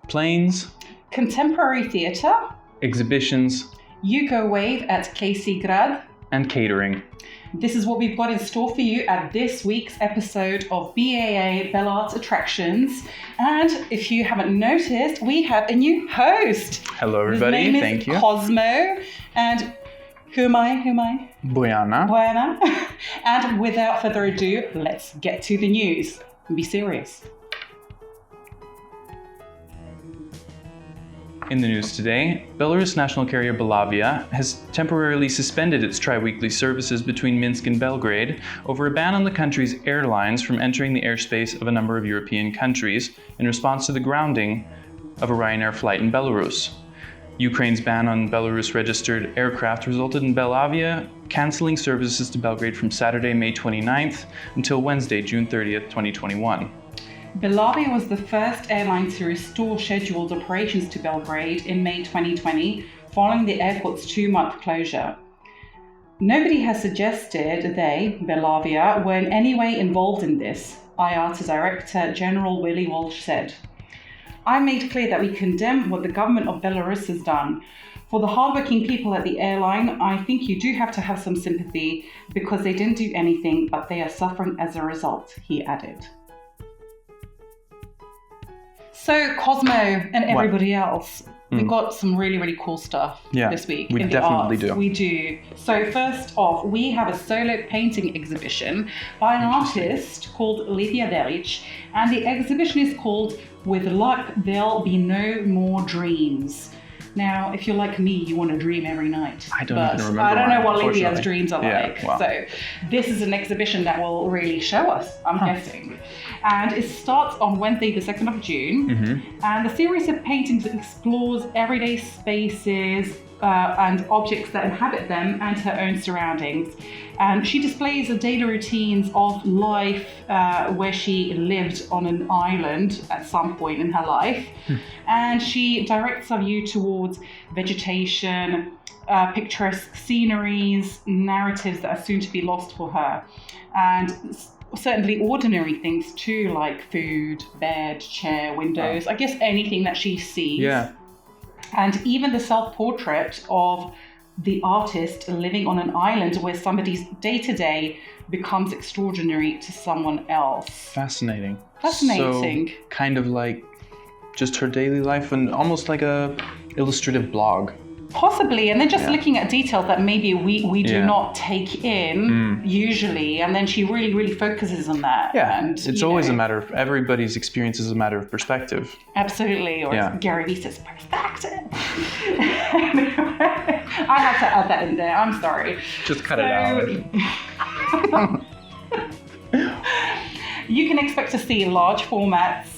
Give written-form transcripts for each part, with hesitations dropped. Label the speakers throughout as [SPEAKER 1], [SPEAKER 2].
[SPEAKER 1] planes,
[SPEAKER 2] contemporary theatre,
[SPEAKER 1] exhibitions,
[SPEAKER 2] Yugo.wav at Grad,
[SPEAKER 1] and catering.
[SPEAKER 2] This is what we've got in store for you at this week's episode of BAA Bel Art Attractions. And if you haven't noticed, we have a new host.
[SPEAKER 1] Hello, everybody.
[SPEAKER 2] His name
[SPEAKER 1] Thank
[SPEAKER 2] is
[SPEAKER 1] you.
[SPEAKER 2] Cosmo. And who am I?
[SPEAKER 1] Buena.
[SPEAKER 2] And without further ado, let's get to the news. Be serious.
[SPEAKER 1] In the news today, Belarus national carrier Belavia has temporarily suspended its tri-weekly services between Minsk and Belgrade over a ban on the country's airlines from entering the airspace of a number of European countries in response to the grounding of a Ryanair flight in Belarus. Ukraine's ban on Belarus-registered aircraft resulted in Belavia cancelling services to Belgrade from Saturday, May 29th until Wednesday, June 30th, 2021.
[SPEAKER 2] Belavia was the first airline to restore scheduled operations to Belgrade in May 2020, following the airport's 2-month closure. Nobody has suggested they, Belavia, were in any way involved in this, IATA Director General Willie Walsh said. I made clear that we condemn what the government of Belarus has done. For the hardworking people at the airline, I think you do have to have some sympathy because they didn't do anything, but they are suffering as a result, he added. So Cosmo and everybody else, we've got some really, really cool stuff this week.
[SPEAKER 1] We definitely do.
[SPEAKER 2] We do. So first off, we have a solo painting exhibition by an artist called Lydia Delic, and the exhibition is called With Luck, There'll Be No More Dreams. Now, if you're like me, you want to dream every night.
[SPEAKER 1] I don't even remember.
[SPEAKER 2] I don't know what
[SPEAKER 1] unfortunately.
[SPEAKER 2] Lydia's dreams are like.
[SPEAKER 1] Well.
[SPEAKER 2] So this is an exhibition that will really show us, I'm guessing. And it starts on Wednesday, the 2nd of June.
[SPEAKER 1] Mm-hmm.
[SPEAKER 2] And the series of paintings explores everyday spaces and objects that inhabit them and her own surroundings. And she displays the daily routines of life where she lived on an island at some point in her life. And she directs our view towards vegetation, picturesque sceneries, narratives that are soon to be lost for her. And certainly ordinary things too, like food, bed, chair, windows, I guess anything that she sees.
[SPEAKER 1] Yeah.
[SPEAKER 2] And even the self-portrait of the artist living on an island where somebody's day-to-day becomes extraordinary to someone else.
[SPEAKER 1] Fascinating.
[SPEAKER 2] Fascinating.
[SPEAKER 1] So, kind of like just her daily life and almost like a illustrative blog.
[SPEAKER 2] Possibly, and then just looking at details that maybe we do not take in usually, and then she really, really focuses on that.
[SPEAKER 1] Yeah,
[SPEAKER 2] and,
[SPEAKER 1] it's always a matter of, everybody's experience is a matter of perspective.
[SPEAKER 2] Absolutely, or as Gary Vee says, perspective. I had to add that in there, I'm sorry.
[SPEAKER 1] Just cut it out.
[SPEAKER 2] You can expect to see large formats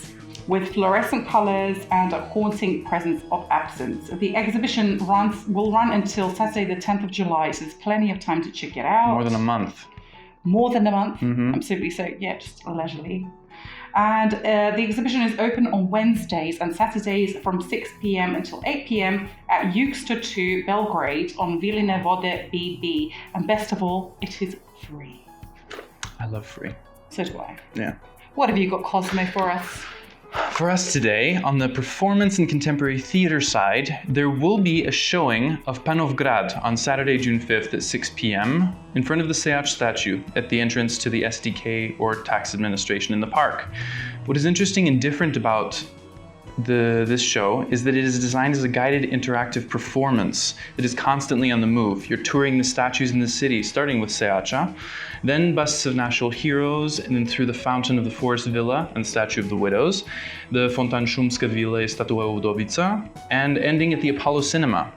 [SPEAKER 2] with fluorescent colours and a haunting presence of absence. The exhibition will run until Saturday the 10th of July, so there's plenty of time to check it out.
[SPEAKER 1] More than a month.
[SPEAKER 2] Absolutely, so just leisurely. And the exhibition is open on Wednesdays and Saturdays from 6 p.m. until 8 p.m. at Yugo 2 Belgrade on Viline Vode BB. And best of all, it is free.
[SPEAKER 1] I love free.
[SPEAKER 2] So do I.
[SPEAKER 1] Yeah.
[SPEAKER 2] What have you got, Cosmo, for us?
[SPEAKER 1] For us today, on the performance and contemporary theatre side, there will be a showing of Panov Grad on Saturday, June 5th at 6 p.m. in front of the Seach statue at the entrance to the SDK or tax administration in the park. What is interesting and different about this show is that it is designed as a guided interactive performance that is constantly on the move. You're touring the statues in the city, starting with Seacha, then busts of national heroes, and then through the Fountain of the Forest Villa and Statue of the Widows, the Fontanszumska Villa and Statua Udovica, and ending at the Apollo Cinema.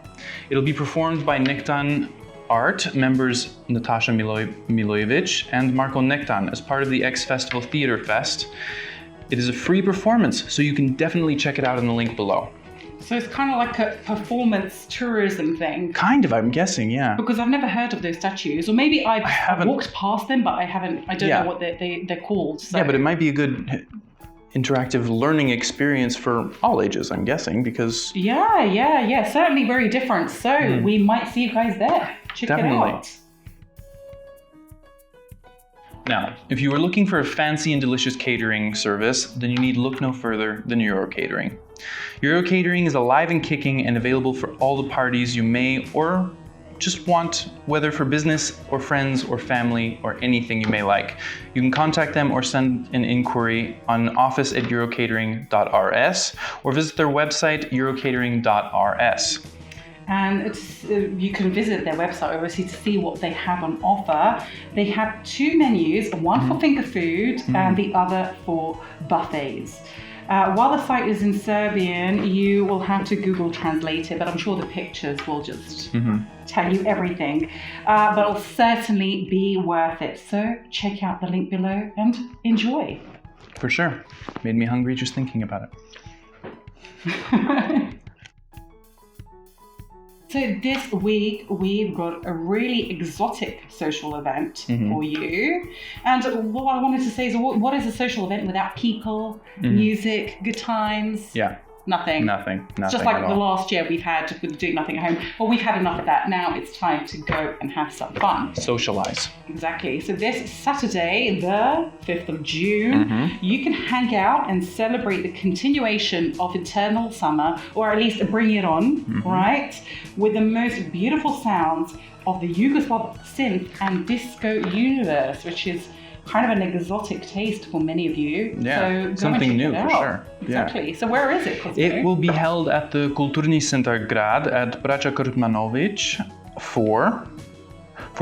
[SPEAKER 1] It'll be performed by Nektan Art members Natasha Milojevic and Marko Nektan as part of the X Festival Theatre Fest. It is a free performance, so you can definitely check it out in the link below.
[SPEAKER 2] So it's kind of like a performance tourism thing.
[SPEAKER 1] Kind of, I'm guessing, yeah.
[SPEAKER 2] Because I've never heard of those statues, or maybe I've walked past them, but I don't know what they're called. So.
[SPEAKER 1] Yeah, but it might be a good interactive learning experience for all ages, I'm guessing, because...
[SPEAKER 2] Yeah, certainly very different. So we might see you guys there. Check it out.
[SPEAKER 1] Now, if you are looking for a fancy and delicious catering service, then you need look no further than Eurocatering. Eurocatering is alive and kicking and available for all the parties you may or just want, whether for business or friends or family or anything you may like. You can contact them or send an inquiry on office@eurocatering.rs or visit their website, eurocatering.rs.
[SPEAKER 2] And you can visit their website, obviously, to see what they have on offer. They have two menus, one for finger food and the other for buffets. While the site is in Serbian, you will have to Google translate it, but I'm sure the pictures will just tell you everything. But it'll certainly be worth it. So check out the link below and enjoy.
[SPEAKER 1] For sure. Made me hungry just thinking about it.
[SPEAKER 2] So this week we've got a really exotic social event for you. And what I wanted to say is, what is a social event without people, music, good times?
[SPEAKER 1] Yeah.
[SPEAKER 2] Nothing. It's just like the last year we've had with doing nothing at home. Well, we've had enough of that. Now it's time to go and have some fun.
[SPEAKER 1] Socialize.
[SPEAKER 2] Exactly. So this Saturday, the 5th of June, you can hang out and celebrate the continuation of eternal summer, or at least bring it on, right? With the most beautiful sounds of the Yugo.wav synth and disco universe, which is kind of an exotic taste for many of you.
[SPEAKER 1] Yeah,
[SPEAKER 2] so go
[SPEAKER 1] something new for sure.
[SPEAKER 2] Exactly.
[SPEAKER 1] Yeah.
[SPEAKER 2] So where is it, Cosmo?
[SPEAKER 1] It will be held at the Kulturni Center Grad at Braća Krmanović for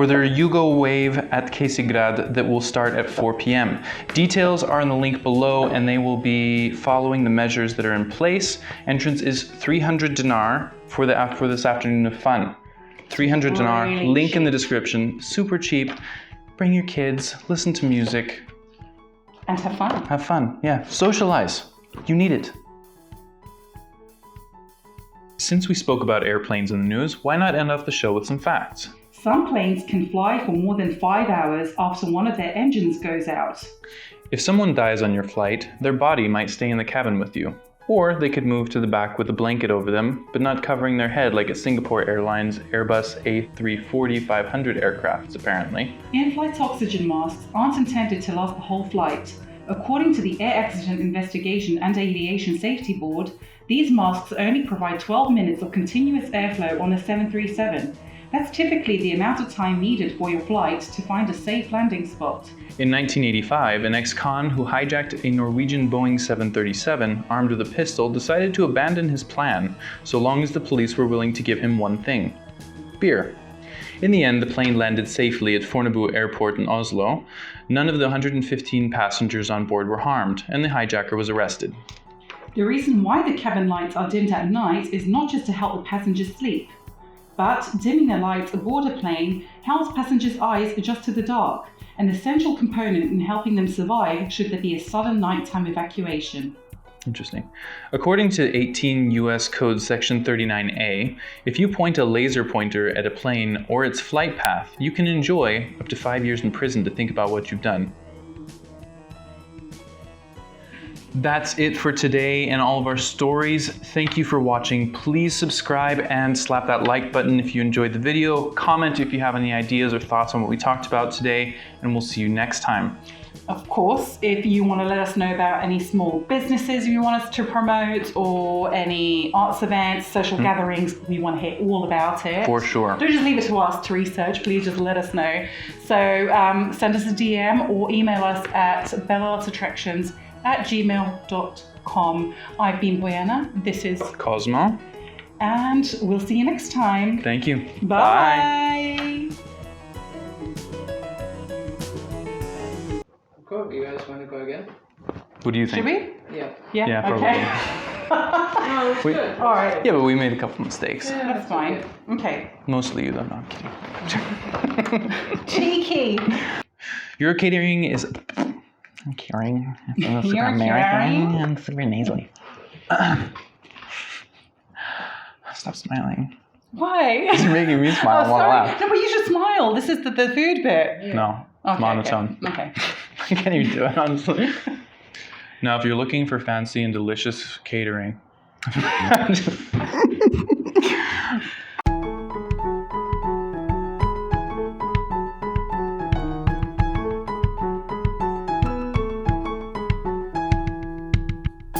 [SPEAKER 1] their Yugo.wav at Grad that will start at 4 p.m. Details are in the link below, and they will be following the measures that are in place. Entrance is 300 dinar for this afternoon of fun. 300 dinar,
[SPEAKER 2] Really
[SPEAKER 1] link in
[SPEAKER 2] cheap.
[SPEAKER 1] the description, super cheap. Bring your kids, listen to music.
[SPEAKER 2] And have fun.
[SPEAKER 1] Have fun, yeah. Socialize. You need it. Since we spoke about airplanes in the news, why not end off the show with some facts?
[SPEAKER 2] Some planes can fly for more than 5 hours after one of their engines goes out.
[SPEAKER 1] If someone dies on your flight, their body might stay in the cabin with you. Or they could move to the back with a blanket over them, but not covering their head like at Singapore Airlines Airbus A340-500 aircrafts, apparently.
[SPEAKER 2] In-flight oxygen masks aren't intended to last the whole flight. According to the Air Accident Investigation and Aviation Safety Board, these masks only provide 12 minutes of continuous airflow on a 737. That's typically the amount of time needed for your flight to find a safe landing spot.
[SPEAKER 1] In 1985, an ex-con who hijacked a Norwegian Boeing 737 armed with a pistol decided to abandon his plan, so long as the police were willing to give him one thing: beer. In the end, the plane landed safely at Fornebu Airport in Oslo. None of the 115 passengers on board were harmed, and the hijacker was arrested.
[SPEAKER 2] The reason why the cabin lights are dimmed at night is not just to help the passengers sleep, but dimming the lights aboard a plane helps passengers' eyes adjust to the dark, an essential component in helping them survive should there be a sudden nighttime evacuation.
[SPEAKER 1] Interesting. According to 18 U.S. Code Section 39A, if you point a laser pointer at a plane or its flight path, you can enjoy up to 5 years in prison to think about what you've done. That's it for today and all of our stories. Thank you for watching. Please subscribe and slap that like button if you enjoyed the video. Comment if you have any ideas or thoughts on what we talked about today, and we'll see you next time.
[SPEAKER 2] Of course, if you want to let us know about any small businesses you want us to promote, or any arts events, social gatherings, we want to hear all about it.
[SPEAKER 1] For sure.
[SPEAKER 2] Don't just leave it to us to research, please just let us know. So send us a DM or email us at belartattractions@gmail.com. I've been Boyana, this is
[SPEAKER 1] Cosmo.
[SPEAKER 2] and we'll see you next time.
[SPEAKER 1] Thank you.
[SPEAKER 2] Bye.
[SPEAKER 3] Cool. You guys want to go again?
[SPEAKER 1] What do you think?
[SPEAKER 2] Should we?
[SPEAKER 3] Yeah.
[SPEAKER 1] Yeah,
[SPEAKER 2] Okay.
[SPEAKER 3] No, it's
[SPEAKER 1] Wait.
[SPEAKER 3] good.
[SPEAKER 2] All right.
[SPEAKER 1] Yeah, but we made a couple mistakes.
[SPEAKER 3] Yeah,
[SPEAKER 2] That's fine. Okay.
[SPEAKER 1] Mostly you, though. No, I'm kidding.
[SPEAKER 2] Cheeky.
[SPEAKER 1] Eurocatering is... I'm caring.
[SPEAKER 2] You're caring?
[SPEAKER 1] And super nasally. Stop smiling.
[SPEAKER 2] Why?
[SPEAKER 1] You're making me smile and want to
[SPEAKER 2] sorry.
[SPEAKER 1] laugh.
[SPEAKER 2] No, but you should smile. This is the food bit.
[SPEAKER 3] Yeah.
[SPEAKER 1] No,
[SPEAKER 2] Okay,
[SPEAKER 1] monotone.
[SPEAKER 2] Okay.
[SPEAKER 1] I can't even do it, honestly. Now, if you're looking for fancy and delicious catering...